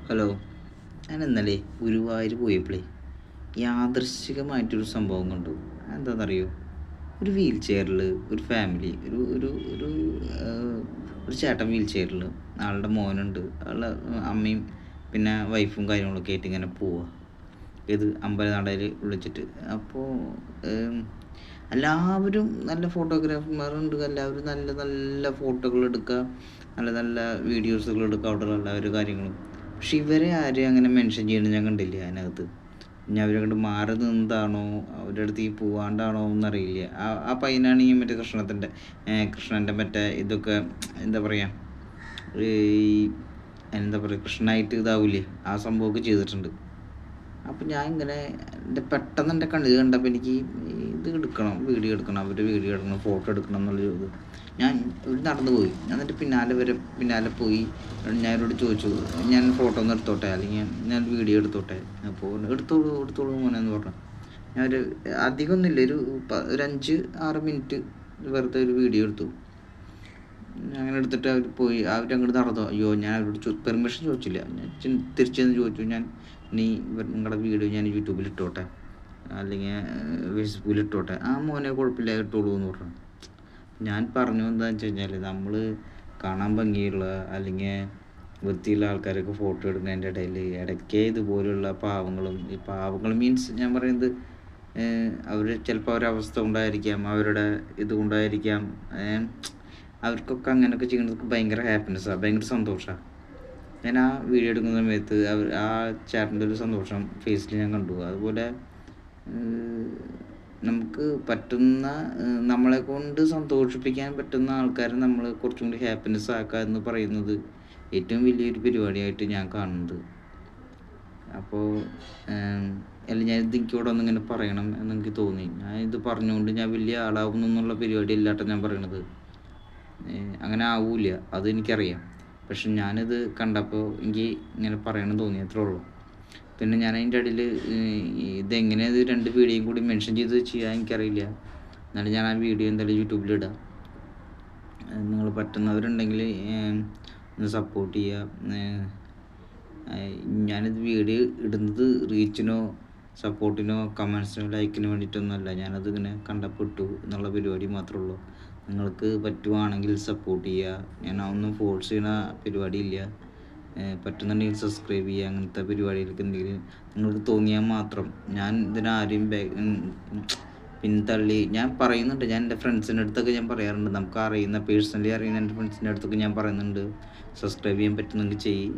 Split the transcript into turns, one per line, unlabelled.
Hello, ഞാൻ ഇന്നലെ ഗുരുവായൂർ പോയപ്പോഴേ യാദൃശ്ചികമായിട്ടൊരു സംഭവം കണ്ടു. എന്താണെന്നറിയോ? ഒരു വീൽ ചെയറിൽ ഒരു ഫാമിലി, ഒരു ഒരു ഒരു ഒരു ചേട്ടൻ വീൽ ചെയറിൽ, ആളുടെ മോനുണ്ട്, ആളുടെ അമ്മയും പിന്നെ വൈഫും കാര്യങ്ങളൊക്കെ ആയിട്ട് ഇങ്ങനെ പോവുക. ഇത് അമ്പലനടയിൽ വിളിച്ചിട്ട്. അപ്പോൾ എല്ലാവരും നല്ല ഫോട്ടോഗ്രാഫർമാരുണ്ട്, എല്ലാവരും നല്ല നല്ല ഫോട്ടോകൾ എടുക്കുക, നല്ല നല്ല വീഡിയോസുകൾ എടുക്കുക, അവിടെയുള്ള എല്ലാവരും കാര്യങ്ങളും. പക്ഷെ ഇവരെ ആരെയും അങ്ങനെ മെൻഷൻ ചെയ്യുന്നത് ഞാൻ കണ്ടില്ല അതിനകത്ത്. ഇനി അവരെ കൊണ്ട് മാറി നിന്നതാണോ അവരുടെ അടുത്തേക്ക് പോവാണ്ടാണോ എന്നറിയില്ല. ആ പയ്യനാണ് ഈ മറ്റേ കൃഷ്ണൻ്റെ മറ്റേ ഇതൊക്കെ എന്താ പറയുക, ഈ എന്താ പറയുക, കൃഷ്ണനായിട്ട് ഇതാവില്ലേ, ആ സംഭവമൊക്കെ ചെയ്തിട്ടുണ്ട്. അപ്പം ഞാൻ ഇങ്ങനെ പെട്ടെന്ന് എൻ്റെ കണ്ണിൽ കണ്ടപ്പോൾ എനിക്ക് ഇത് എടുക്കണം, വീഡിയോ എടുക്കണം, അവരുടെ വീഡിയോ എടുക്കണം, ഫോട്ടോ എടുക്കണം എന്നുള്ളൊരു ഇത്. ഞാൻ ഒരു നടന്നു പോയി. എന്നിട്ട് പിന്നാലെ പോയി ഞാൻ അവരോട് ചോദിച്ചു, ഞാൻ ഫോട്ടോ ഒന്ന് എടുത്തോട്ടെ, അല്ലെങ്കിൽ ഞാൻ വീഡിയോ എടുത്തോട്ടെ. അപ്പോൾ എടുത്തോളൂ മോനെ എന്ന് പറഞ്ഞു. ഞാനൊരു അധികമൊന്നുമില്ല, ഒരു 5-6 മിനിറ്റ് വെറുതെ ഒരു വീഡിയോ എടുത്തു. അങ്ങനെ എടുത്തിട്ട് അവർ പോയി. അവരങ്ങോട്ട് നടന്നു. അയ്യോ, ഞാൻ അവരോട് പെർമിഷൻ ചോദിച്ചില്ല. ഞാൻ തിരിച്ചെന്ന് ചോദിച്ചു, ഞാൻ നീ നിങ്ങളുടെ വീഡിയോ ഞാൻ യൂട്യൂബിൽ ഇട്ടോട്ടെ, അല്ലെങ്കിൽ ഫേസ്ബുക്കിൽ ഇട്ടോട്ടെ. ആ മോനെ കുഴപ്പമില്ല, ഇട്ടോളൂ എന്ന് പറഞ്ഞു. ഞാൻ പറഞ്ഞു എന്താണെന്ന് വെച്ച് കഴിഞ്ഞാൽ, നമ്മൾ കാണാൻ ഭംഗിയുള്ള അല്ലെങ്കിൽ വൃത്തിയുള്ള ആൾക്കാരൊക്കെ ഫോട്ടോ എടുക്കുന്നതിൻ്റെ ഇടയ്ക്ക് ഇതുപോലുള്ള ഈ പാവങ്ങൾ മീൻസ് ഞാൻ പറയുന്നത്, അവർ ചിലപ്പോൾ അവരവസ്ഥ കൊണ്ടായിരിക്കാം, അവരുടെ ഇത് കൊണ്ടായിരിക്കാം, അവർക്കൊക്കെ അങ്ങനെയൊക്കെ ചെയ്യുന്നതൊക്കെ ഭയങ്കര ഹാപ്പിനെസ്സാണ്, ഭയങ്കര സന്തോഷമാണ്. ഞാൻ ആ വീഡിയോ എടുക്കുന്ന സമയത്ത് ആ ചേട്ടൻ്റെ ഒരു സന്തോഷം ഫേസിൽ ഞാൻ കണ്ടു. അതുപോലെ നമുക്ക് പറ്റുന്ന, നമ്മളെ കൊണ്ട് സന്തോഷിപ്പിക്കാൻ പറ്റുന്ന ആൾക്കാരെ നമ്മൾ കുറച്ചും കൂടി ഹാപ്പിനെസ് ആക്കുക എന്ന് പറയുന്നത് ഏറ്റവും വലിയൊരു പരിപാടിയായിട്ട് ഞാൻ കാണുന്നത്. അപ്പോൾ ഞാനിത് എനിക്കിവിടെ ഒന്നിങ്ങനെ പറയണം എന്നെനിക്ക് തോന്നി. ഞാൻ ഇത് പറഞ്ഞുകൊണ്ട് ഞാൻ വലിയ ആളാവുന്നു എന്നുള്ള പരിപാടി അല്ലാട്ടോ ഞാൻ പറയണത്. അങ്ങനെ ആവൂല, അതെനിക്കറിയാം. പക്ഷെ ഞാനിത് കണ്ടപ്പോൾ എനിക്ക് ഇങ്ങനെ പറയണം തോന്നി, അത്രേ ഉള്ളൂ. പിന്നെ ഞാൻ അതിൻ്റെ ഇടയിൽ ഇതെങ്ങനെ ഇത് 2 വീഡിയോയും കൂടി മെൻഷൻ ചെയ്ത് ചെയ്യാൻ എനിക്കറിയില്ല. എന്നാലും ഞാൻ ആ വീഡിയോ എന്തായാലും യൂട്യൂബിലിടാം. നിങ്ങൾ പറ്റുന്നവരുണ്ടെങ്കിൽ ഒന്ന് സപ്പോർട്ട് ചെയ്യുക. ഞാനിത് വീഡിയോ ഇടുന്നത് റീച്ചിനോ സപ്പോർട്ടിനോ കമൻസിനോ ലൈക്കിനോ വേണ്ടിയിട്ടൊന്നുമല്ല. ഞാനത് ഇങ്ങനെ കണ്ടപ്പെട്ടു എന്നുള്ള പരിപാടി മാത്രമേ ഉള്ളൂ. നിങ്ങൾക്ക് പറ്റുവാണെങ്കിൽ സപ്പോർട്ട് ചെയ്യുക. ഞാൻ ഒന്നും ഫോഴ്സ് ചെയ്യുന്ന പരിപാടിയില്ല. പറ്റുന്നുണ്ടെങ്കിൽ സബ്സ്ക്രൈബ് ചെയ്യുക. അങ്ങനത്തെ പരിപാടികൾക്ക് എന്തെങ്കിലും നിങ്ങൾക്ക് തോന്നിയാൽ മാത്രം. ഞാൻ ഇതിനാരെയും പിന്തള്ളി ഞാൻ പറയുന്നുണ്ട്. ഞാൻ എൻ്റെ ഫ്രണ്ട്സിൻ്റെ അടുത്തൊക്കെ ഞാൻ പറയാറുണ്ട്, നമുക്ക് പേഴ്സണലി അറിയുന്ന എൻ്റെ ഫ്രണ്ട്സിൻ്റെ അടുത്തൊക്കെ ഞാൻ പറയുന്നുണ്ട്, സബ്സ്ക്രൈബ് ചെയ്യാൻ പറ്റുന്നെങ്കിൽ ചെയ്യ്.